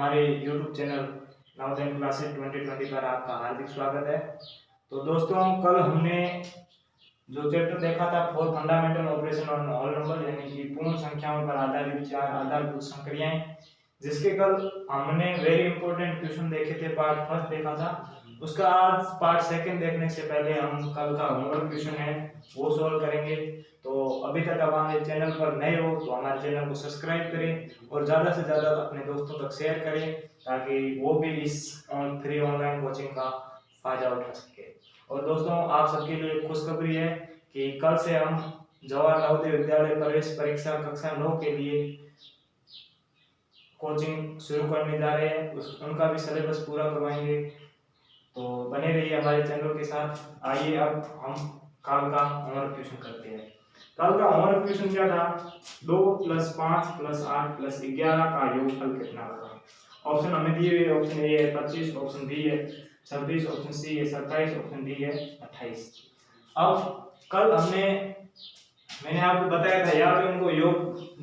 हमारे YouTube channel Navodaya classes 2020 पर आपका हार्दिक स्वागत है। तो दोस्तों, कल हमने जो चैप्टर देखा था four fundamental operation on whole number, यानी कि पूर्ण संख्याओं पर आधारित चार आधारभूत संक्रियाएं, जिसके कल हमने वेरी इंपॉर्टेंट क्वेश्चन देखे थे। पार्ट फर्स्ट देखा था, उसका आज पार्ट सेकंड देखने से पहले हम कल का होमवर्क क्वेश्चन है वो सॉल्व करेंगे। तो अभी तक आप हमारे चैनल पर नए हो तो हमारे चैनल को सब्सक्राइब करें और ज़्यादा से ज़्यादा अपने दोस्तों तक शेयर करें, ताकि वो भी इस फ्री ऑनलाइन कोचिंग का फायदा उठा सके। और दोस्तों, आप सबके लिए खुशखबरी है कि कल से हम जवाहर नवोदय विद्यालय प्रवेश परीक्षा कक्षा 9 के लिए कोचिंग शुरू करने जा रहे हैं। उनका भी सिलेबस पूरा करवाएंगे, तो बने रहिए हमारे चैनल के साथ। आइए अब हम कल का होमवर्क क्वेश्चन करते हैं। कल का होमवर्क क्वेश्चन क्या था? 2 + 5 + 8 + 11 का योगफल कितना होगा? ऑप्शन हमें दिए हुए, ऑप्शन ए है 25, ऑप्शन बी है 26, ऑप्शन सी है 27, ऑप्शन डी है 28। अब कल मैंने आपको बताया था, या तो इनको योग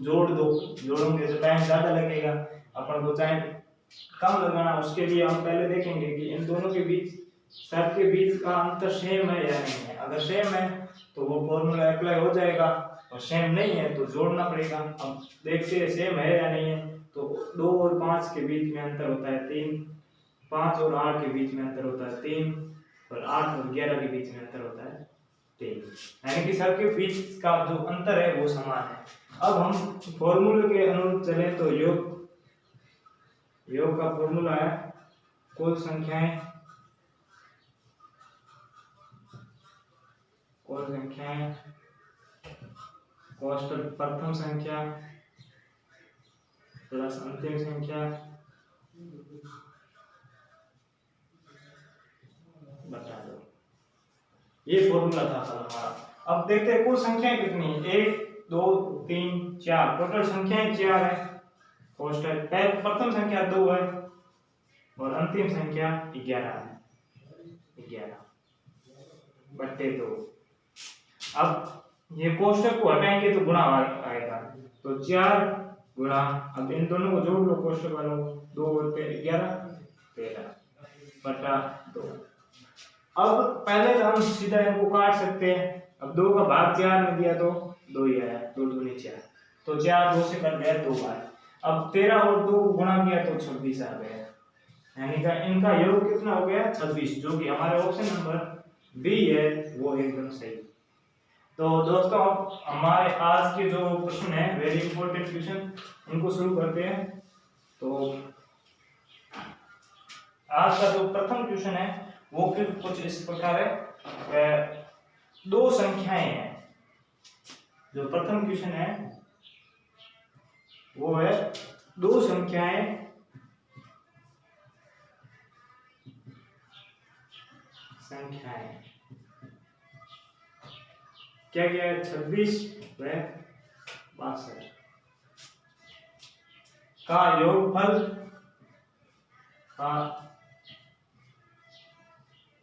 जोड़ दो, जोड़ोंगे तो टाइम ज्यादा लगेगा, अपन को टाइम कम लगाना। उसके लिए हम पहले देखेंगे कि इन दोनों के बीच, सब के बीच का अंतर सेम है या नहीं है। अगर सेम है तो वो फॉर्मूला अप्लाई हो जाएगा, और सेम नहीं है तो जोड़ना पड़ेगा। अब देखते हैं सेम है या नहीं है। तो 2 और 5 के बीच में अंतर होता है 3, 5 और 8 के बीच में अंतर होता है 3, और 8 और 11 के बीच में अंतर होता है 3, यानी कि सबके बीच का जो अंतर है वो समान है। अब हम फॉर्मूले के अनुरूप चले तो योग का फॉर्मूला है कुल संख्याएं कोष्टक प्रथम संख्या प्लस अंतिम संख्या बता दो। ये फॉर्मूला था सर हमारा। अब देखते हैं कुल संख्याएं कितनी है। 1 2 3 4, टोटल संख्याएं 4 है। कोष्टक प्रथम संख्या 2 है और अंतिम संख्या 11 है। 11/2। अब ये कोष्टक को हटाएंगे तो गुणा आएगा, तो 4 गुणा, अब इन दोनों को जोड़ लो, कोष्टक वालों को, 2 और 11 13/2। अब पहले तो हम सीधा इनको काट सकते हैं। अब 2 का भाग 4 में दिया तो 2 ही आया, 2 दूनी 4, तो 4 2 से कट गया 2 बार। अब 13 और 2 को गुणा किया तो 26 आ गया, यानी कि इनका योग कितना हो गया? 26, जो कि हमारे ऑप्शन नंबर बी है वो एकदम सही। तो दोस्तों, हमारे आज के जो क्वेश्चन है वेरी इंपॉर्टेंट क्वेश्चन, उनको शुरू करते हैं। तो आज का जो प्रथम क्वेश्चन है वो फिर कुछ इस प्रकार है। 2 संख्याएं हैं। जो प्रथम क्वेश्चन है वो है 2 संख्याएं क्या क्या है? 26 व 62 का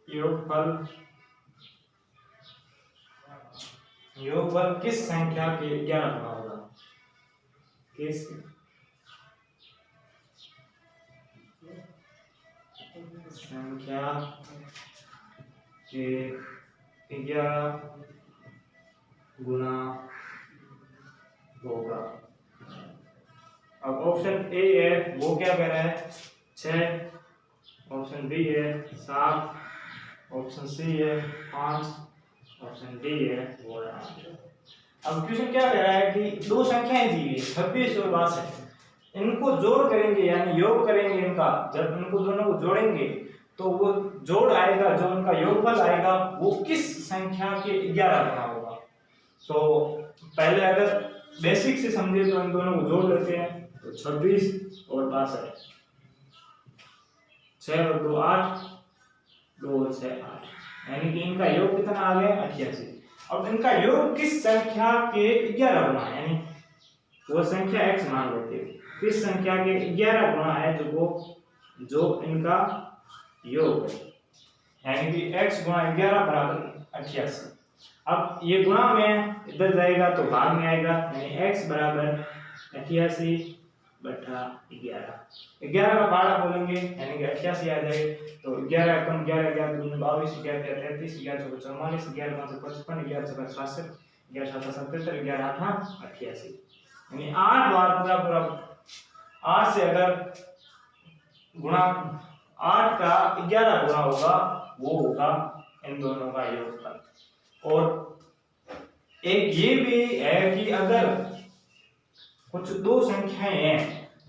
योगफल किस संख्या के 11 गुना होगा? किस संख्या के 11 गुना होगा? अब ऑप्शन ए है वो क्या कह रहा है? 6, ऑप्शन बी है 7, ऑप्शन सी है 5, ऑप्शन डी है वो है 8। अब क्वेश्चन क्या कह रहा है कि 2 संख्याएं दी हुई 26 और 62, इनको जोड़ करेंगे यानी योग करेंगे इनका। जब इनको दोनों को जोड़ेंगे तो वो जोड़ आएगा, जो उनका योगफल आएगा वो किस संख्या के 11 गुना होगा। तो पहले अगर बेसिक से समझे तो इन दोनों को जोड़ लेते हैं, तो 26 और 62, 6 और 2 8, 2 और 6 8, यानी कि इनका योग कितना आ गया? 88। अब इनका योग किस संख्या के 11 गुना, यानी वो संख्या x मान लेते हैं, किस संख्या के 11 गुना है जो इनका योग है, यानी कि x गुणा 11 बराबर 88। अब ये गुणा में इधर जाएगा तो भाग में आएगा, यानी x बराबर 88 बटा 11। 11 का पहाड़ा बोलेंगे यानी कि 88 आ जाए। तो 11 कम 11 11 दूनी 22, 11 33, 11 चौका 44, 11 5 55, 11 6 66, 11 7 77, 11 8 88, यानी 8 बार पूरा पूरा 8 से अगर गुणा 8 का 11 गुणा होगा वो होगा इन दोनों का योगफल। और एक ये भी है कि अगर कुछ दो संख्याएं हैं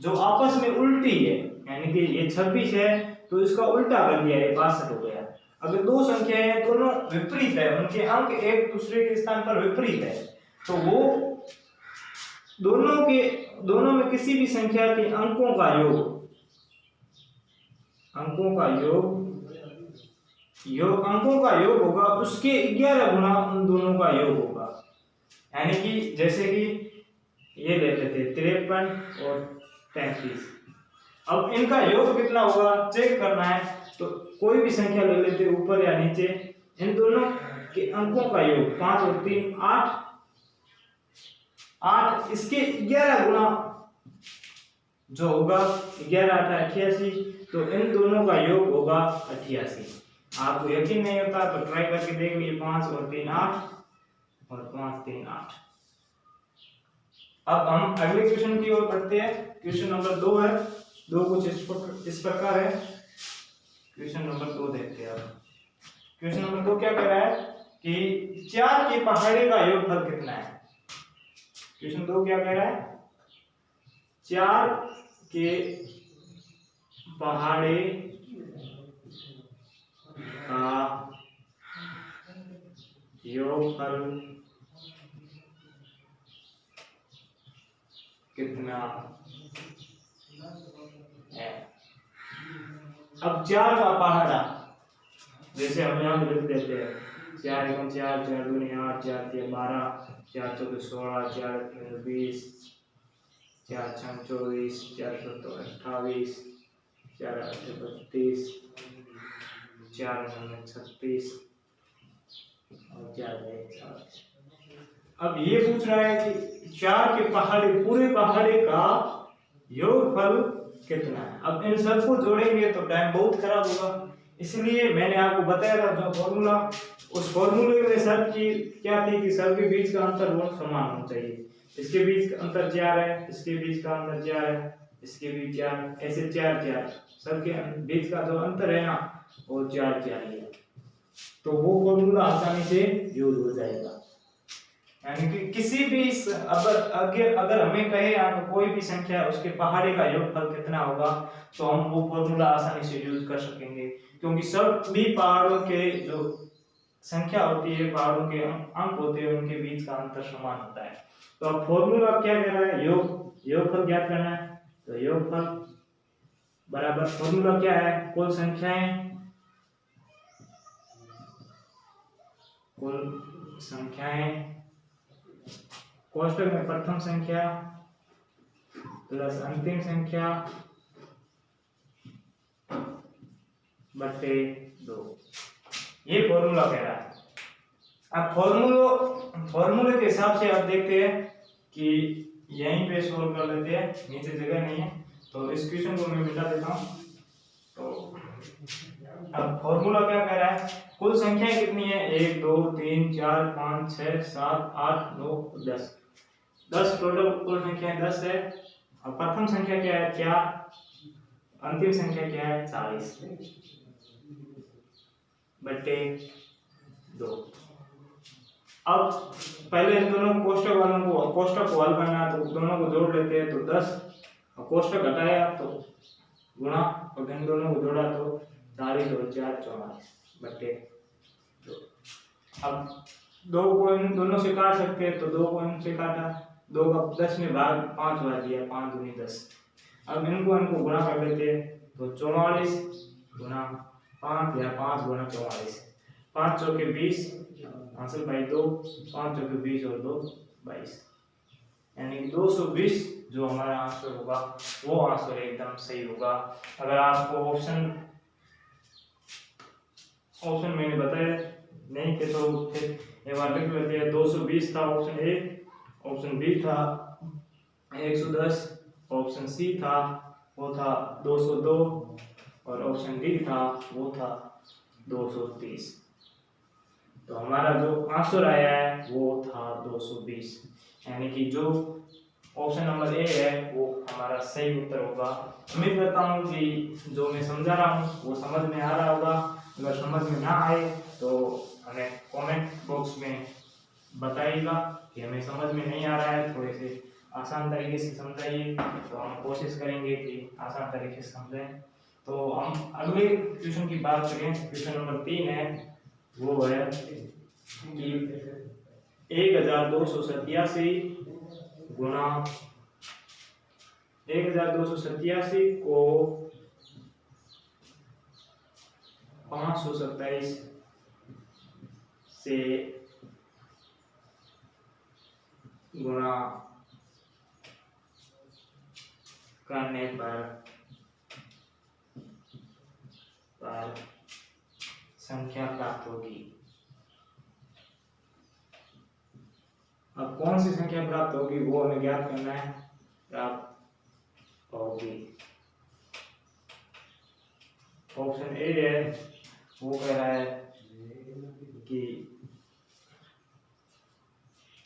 जो आपस में उल्टी है, यानी कि ये 26 है तो इसका उल्टा कर दिया, ये 62 हो गया। अगर दो संख्याएं हैं दोनों विपरीत है, उनके अंक एक दूसरे के स्थान पर विपरीत है, तो वो दोनों में किसी भी संख्या के अंकों का योग होगा उसके 11 गुना उन दोनों का योग होगा। यानी कि जैसे कि ये ले लेते 53 और 33, अब इनका योग कितना होगा चेक करना है, तो कोई भी संख्या ले लेते ऊपर या नीचे, इन दोनों के अंकों का योग 5 और 3 8, इसके 11 गुना जो होगा 11 8 88, तो इन दोनों का योग होगा 88। आपको यकीन नहीं होता तो ट्राई करके देख लीजिए, 5 और 3 8 और 5 3 8। अब हम अगले क्वेश्चन की ओर बढ़ते हैं। क्वेश्चन नंबर 2 है, 2 कुछ इस प्रकार है। क्वेश्चन नंबर 2 देखते हैं। अब क्वेश्चन नंबर 2 क्या कह रहा है कि 4 के पहाड़े का योगफल कितना है। क्वेश्चन 2 क्या कह रहा है, 4 के पहाड़े का योगफल कितना है। अब 4 का पहाड़ा जैसे हम यहाँ लिख देते हैं, 4 1 4, 4 2 8, 4 3 12, 4 4 16, 4 3 20, 4 6 24, 4 7 28, 4 8 32, 4 9 36 और 4 1 7। अब ये पूछ रहा है कि 4 के पहाड़े पूरे पहाड़े का योगफल कितना है। अब इन सबको जोड़ेंगे तो टाइम बहुत खराब होगा, इसलिए मैंने आपको बताया था जो फॉर्मूला, उस फॉर्मूले में शर्त की क्या थी कि सबके बीच का अंतर वो समान होना चाहिए। इसके बीच का अंतर 4 है, इसके बीच का अंतर 4 है, इसके बीच 4, ऐसे 4 4 सबके बीच का जो अंतर है ना वो 4 4 ही है। तो वो फॉर्मूला आसानी से यूज हो जाएगा। यानी कि किसी भी अगर हमें कहे आप कोई भी संख्या उसके पहाड़े का योगफल कितना होगा, तो हम वो फॉर्मूला आसानी से यूज कर सकेंगे, क्योंकि सभी पहाड़ों के जो संख्या होती है, पहाड़ों के अंक होते हैं, उनके बीच का अंतर समान होता है। तो अब फॉर्मूला क्या कह रहा है, योगफल ज्ञात करना है। तो योगफल बराबर फॉर्मूला क्या है, कुल संख्याएं कोष्टक में प्रथम संख्या प्लस अंतिम संख्या बटे 2, ये फॉर्मूला कह रहा है। अब फॉर्मूले के हिसाब से आप देखते हैं कि यहीं पे सोल्व कर लेते हैं, नीचे जगह नहीं है तो इस क्वेश्चन को मैं मिटा देता हूं। तो अब फॉर्मूला क्या कह रहा है, कुल संख्याएं कितनी है, 1 2 3 4 5 6 7 8 9 10, 10 टोटल कुल संख्याएं 10 है। और प्रथम संख्या क्या है 4, अंतिम संख्या क्या है 40 बटे 2। अब पहले इन दोनों कोष्टक को हल करना है, तो दोनों को जोड़ लेते हैं, तो 10 और कोष्टक घटाया तो गुणा, और इन दोनों को जोड़ा तो 40 और 4 44 बटे 2। अब 2 को इन दोनों से काट सकते हैं, तो 2 को इनसे काटा, 2 का 10 में भाग 5 बार दिया, 5 दूनी 10। अब इनको गुणा कर लेते हैं, तो 44 गुणा 5 या 5 गुणा 44, 5 चौके 20 हासिल भाई 2, 5 चौके 20 और 2 22, यानी 220 जो हमारा आंसर होगा वो आंसर एकदम सही होगा। अगर आपको ऑप्शन मैंने बताया नहीं थे तो फिर एक बार लिख लेते हैं। 220 था ऑप्शन ए, ऑप्शन बी था 110 ऑप्शन सी था वो था 202 और ऑप्शन डी था वो था 230। तो हमारा जो आंसर आया है वो था 220, यानी कि जो ऑप्शन नंबर ए है वो हमारा सही उत्तर होगा। उम्मीद करता हूँ कि जो मैं समझा रहा हूँ वो समझ में आ रहा होगा। अगर समझ में ना आए तो हमें कमेंट बॉक्स में बताइएगा कि हमें समझ में नहीं आ रहा है, थोड़े से आसान तरीके से समझाइए, तो हम कोशिश करेंगे कि आसान तरीके से समझें। तो हम अगले क्वेश्चन की बात करें, क्वेश्चन नंबर 3 है, वो है कि 1287 गुना 1287 को 527 से गुणा करने पर संख्या प्राप्त होगी। अब कौन सी संख्या प्राप्त होगी वो हमें ज्ञात करना है। प्राप्त होगी ऑप्शन ए है, वो कह रहा है कि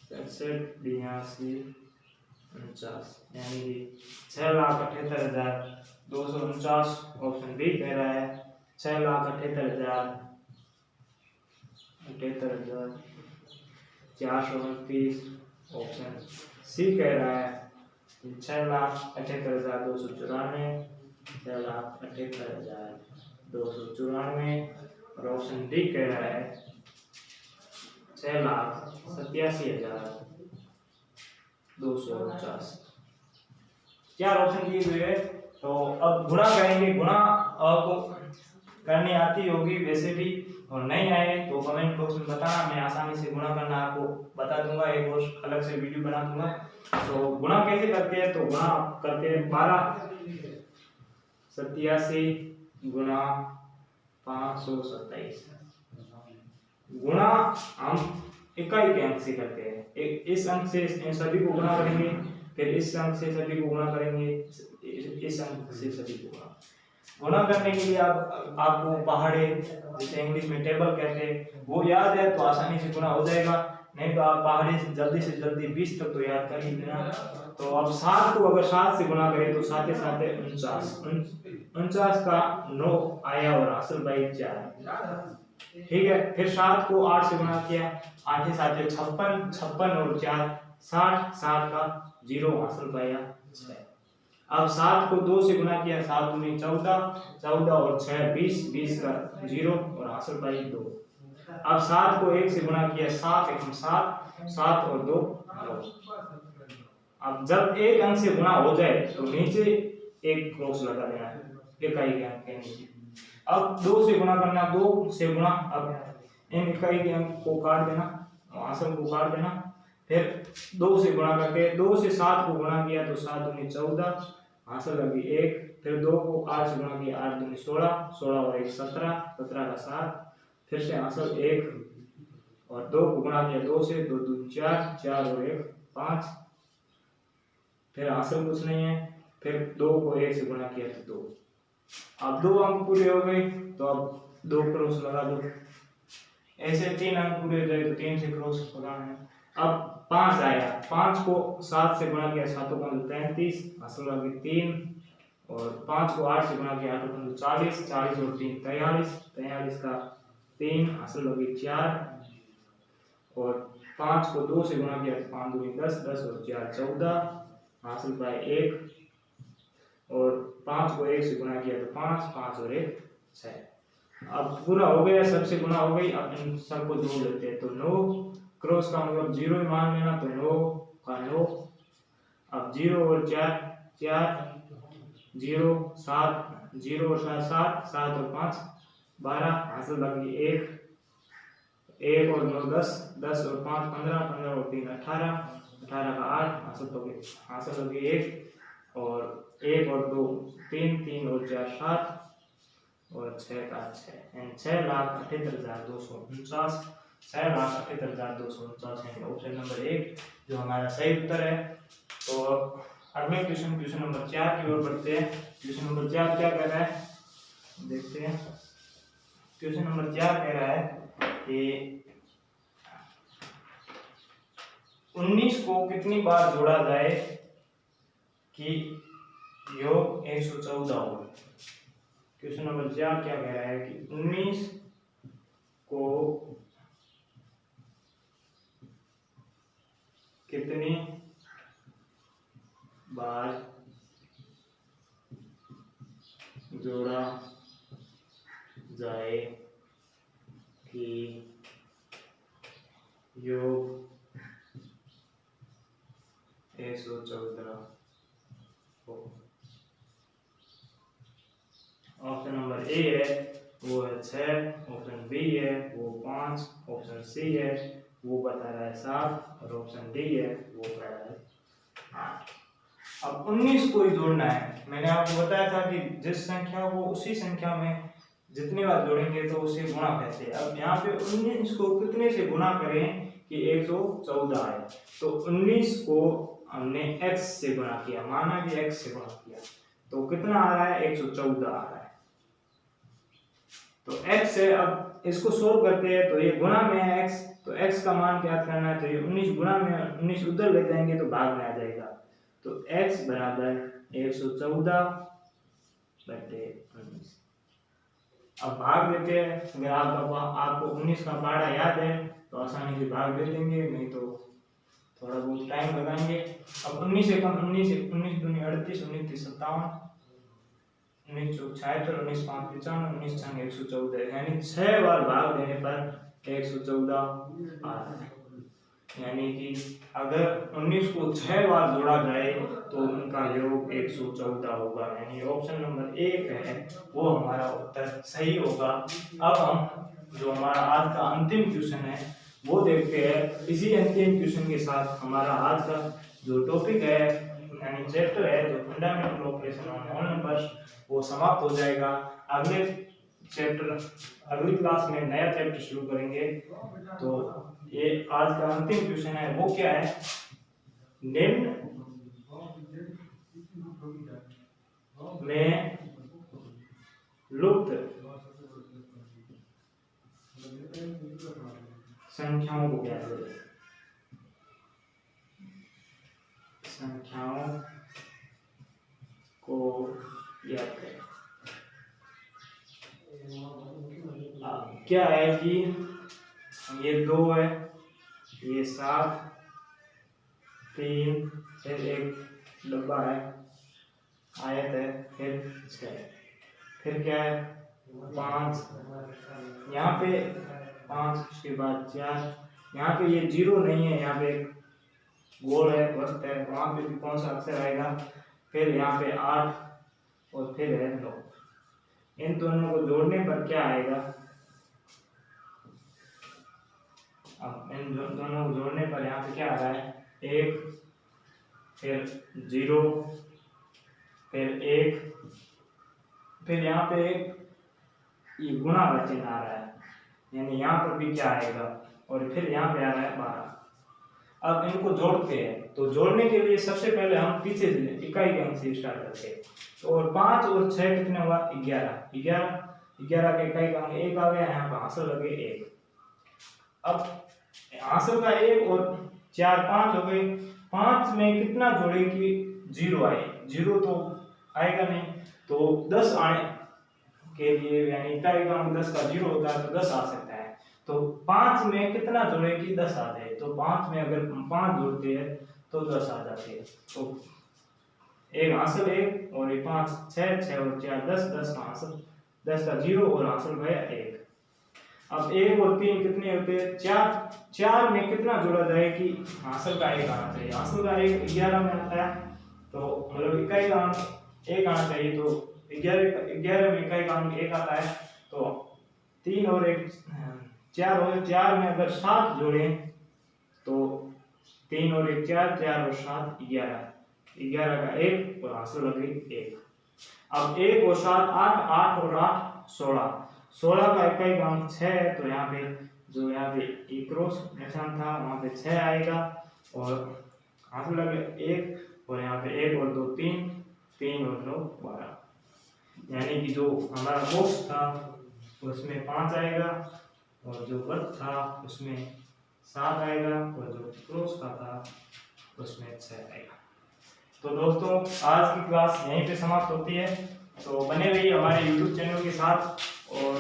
67,82,49 यानी कि 6,78,249। ऑप्शन बी कह रहा है 6,78,429। ऑप्शन सी कह रहा है 6,78,294, 6,78,294। और ऑप्शन डी कह रहा है 6,87,249। चार ऑप्शन दिए हुए हैं। तो अब गुणा करेंगे। गुणा आपको करनी आती होगी वैसे भी, और नहीं आए तो कमेंट बॉक्स में बताना, मैं आसानी से गुणा करना आपको बता दूंगा, एक और अलग से वीडियो बना दूंगा। तो गुणा कैसे करते हैं, तो गुणा करते हैं 1287 गुणा 527। गुणा हम इकाई के अंक से करते हैं, इस अंक से इन सभी को गुणा करेंगे, फिर इस अंक से सभी को गुणा करेंगे, इस अंक से सभी को गुणा करने के लिए आपको पहाड़े, जैसे इंग्लिश में टेबल कहते हैं, वो याद है तो आसानी से गुणा हो जाएगा। नहीं तो आप पहाड़े से जल्दी 20 तक तो याद कर ही लेना। तो अब 7 को अगर 7 से गुणा करें तो 7 7 49 का 9 आया और हासिल भाई 4। ठीक है, फिर 7 को 8 से गुणा किया, 8 7 56 और 4 60, 7 का 0 हासिल पाया 6। अब 7 को 2 से गुणा किया, 7 दूनी 14, 14 और 6 20 का 0 और हासिल पाई 2। अब 7 को 1 से गुणा किया, 7 1 7, 7 और 2 9। अब जब एक अंक से गुणा हो जाए तो नीचे एक क्रॉस लगा देना है इकाई के अंक के नीचे। अब 2 से गुणा करना, 2 से गुणा, अब इन इकाई के अंक को काट देना, हासिल को काट देना, फिर 2 से गुणा करके 2 से 7 को गुणा किया तो 7 दूनी 14, हासिल लगी 1, फिर 2 को 8 से गुणा किया, 8 दूनी 16, 16 और 1 17, 17 का 7, फिर से हासिल 1 और 2 को गुणा किया 2 से, 2 दूनी 4, 4 और 1 5, फिर हासिल कुछ नहीं है, फिर 2 को 1 से गुणा किया तो 2। अब 2 अंक पूरे हो गए तो अब 2 क्रॉस लगा दो, ऐसे 3 अंक पूरे हो गए तो 3 से क्रॉस लगाना है। अब 5 आया, 5 को 7 से गुणा किया, 7 को 35, हासिल लगी 3, और 5 को 8 से गुणा किया, 8 को 40, 40 और 3 43, 43 का 3 हासिल लगी 4, और 5 को 2 से गुणा किया तो 5 दूनी 10, 10 और 4 14, हासिल पाए 1, और 5 को 1 से गुणा किया तो 5, 5 और 1 6। अब पूरा हो गया, सबसे गुणा हो गई। अब इन सबको जोड़ लेते हैं तो 9 क्रॉस का मतलब 0 ही मान लेना, तो 9 का 9। अब 0 और 4 4, 0 7, 0 और 7 7, 7 और 5 12, हासिल लगी 1, 1 और 9 10, 10 और 5 15, 15 और 3 18, 18 का 8, हासिल लगी 1, और 1 और 2 3, 3 और 4 7, और 6 का 6, 6,78,249, 6,78,249 है ऑप्शन नंबर 1 जो हमारा सही उत्तर है। तो अगले क्वेश्चन नंबर 4 की ओर बढ़ते हैं। क्वेश्चन नंबर 4 क्या कह रहा है, देखते हैं। क्वेश्चन नंबर 4 कह रहा है कि 19 को कितनी बार जोड़ा जाए कि योग 114 हो। क्वेश्चन नंबर 4 क्या कह रहा है कि 19 को कितनी बार जोड़ा जाए कि योग 114 हो। ऑप्शन नंबर ए है वो है 6, ऑप्शन बी है वो 5, ऑप्शन सी है वो बता रहा है 7 और ऑप्शन डी है वो कह रहा है 8। अब 19 को ही जोड़ना है। मैंने आपको बताया था कि जिस संख्या को उसी संख्या में जितनी बार जोड़ेंगे तो उसे गुणा कहते हैं। अब यहाँ पे 19 को कितने से गुणा करें कि 114 आए, तो 19 को हमने x से गुणा किया, माना कि x से गुणा किया तो कितना आ रहा है 114 आ रहा है। तो x से अब इसको सोल्व करते हैं तो ये गुणा में है x, तो x का मान क्या करना है, तो ये 19 गुणा में 19 उधर ले जाएंगे तो भाग में आ जाएगा। तो x बराबर 114 बटे 19। अब भाग देते हैं। अगर आपको 19 का पहाड़ा याद है तो आसानी से भाग दे देंगे, नहीं तो थोड़ा बहुत टाइम लगाएंगे। अब 19 से कम 19 दूनी 38, 19 तीस 57, 19 चौक 76, 19 पाँच 95, 19 छंग 114, यानी 6 बार भाग देने पर 114 आ रहा है। यानी कि अगर 19 को 6 बार जोड़ा जाए तो उनका योग 114 होगा। यानी ऑप्शन नंबर 1 है वो हमारा उत्तर सही होगा। अब हम जो हमारा आज का अंतिम क्वेश्चन है वो देखते हैं। इसी अंतिम क्वेश्चन के साथ हमारा आज का जो टॉपिक है यानी चैप्टर है जो fundamental operation on whole numbers वो समाप्त हो जाएगा। अगले चैप्टर अगली क्लास में नया चैप्टर शुरू करेंगे। तो ये आज का अंतिम क्वेश्चन है वो क्या है, निम्न में लुप्त संख्याओं को क्या करें, संख्याओं को याद करें। क्या है कि ये 2 है, ये 7, 3, फिर एक डब्बा है, आयत है, फिर 6, फिर क्या है 5, यहाँ पे 5, उसके बाद 4, यहाँ पे ये 0 नहीं है, यहाँ पे गोल है वक्त है, वहाँ पे भी कौन सा अक्षर आएगा, फिर यहाँ पे 8 और फिर है 9। इन दोनों को जोड़ने पर क्या आएगा, अब इन दोनों को जोड़ने पर यहाँ पे क्या आ रहा है 1, फिर 0, फिर 1, फिर यहाँ पे एक ये गुणा का चिन्ह आ रहा है, यानी यहाँ पर भी क्या आएगा, और फिर यहाँ पे आ रहा है 12। अब इनको जोड़ते हैं तो जोड़ने के लिए सबसे पहले हम पीछे इकाई के अंक से स्टार्ट करते हैं। तो और 5 और 6 कितने हुआ 11 के इकाई का अंक 1 आ गया, यहाँ पर हासिल लगे 1। अब हासिल का 1 और 4 5 हो गए। 5 में कितना जोड़े कि 0 आए, 0 तो आएगा नहीं, तो 10 आने के लिए यानी इकाई का अंक 10 का 0 होता है तो 10 आ सकता है। तो 5 में कितना जोड़े कि 10 आ जाए, तो 5 में अगर 5 जोड़ते हैं तो 10 आ जाते हैं। तो एक हासिल 1 और ये 5 6 और 4 10, 10 का हासिल 10 का 0 और हासिल गया 1। अब 1 और 3 कितने होते हैं 4 में कितना जोड़ा जाए कि हासिल का 1 आना चाहिए, हासिल का 1 11 में आता है, तो मतलब इकाई का अंक 1 आना चाहिए, तो 11 में इकाई का अंक 1 आता है, तो 3 और 1 4 हो, 4 में अगर 7 जोड़े तो 3 और 1 4, 4 और 7 11 का 1 और हासिल लग गई 1। अब 1 और 7 8, 8 और 8 16 का इकाई का अंक 6 है, तो यहाँ पे जो यहाँ पे क्रॉस निशान था वहाँ पे 6 आएगा और हासिल लग गया 1। और यहाँ पे 1 और 2 3, 3 और 9 12, यानी कि जो हमारा बॉक्स था उसमें 5 आएगा और जो वर्ग था उसमें 7 आएगा और जो क्रॉस का था उसमें 6 आएगा। तो दोस्तों आज की क्लास यहीं पे समाप्त होती है। तो बने रहिए हमारे YouTube चैनल के साथ और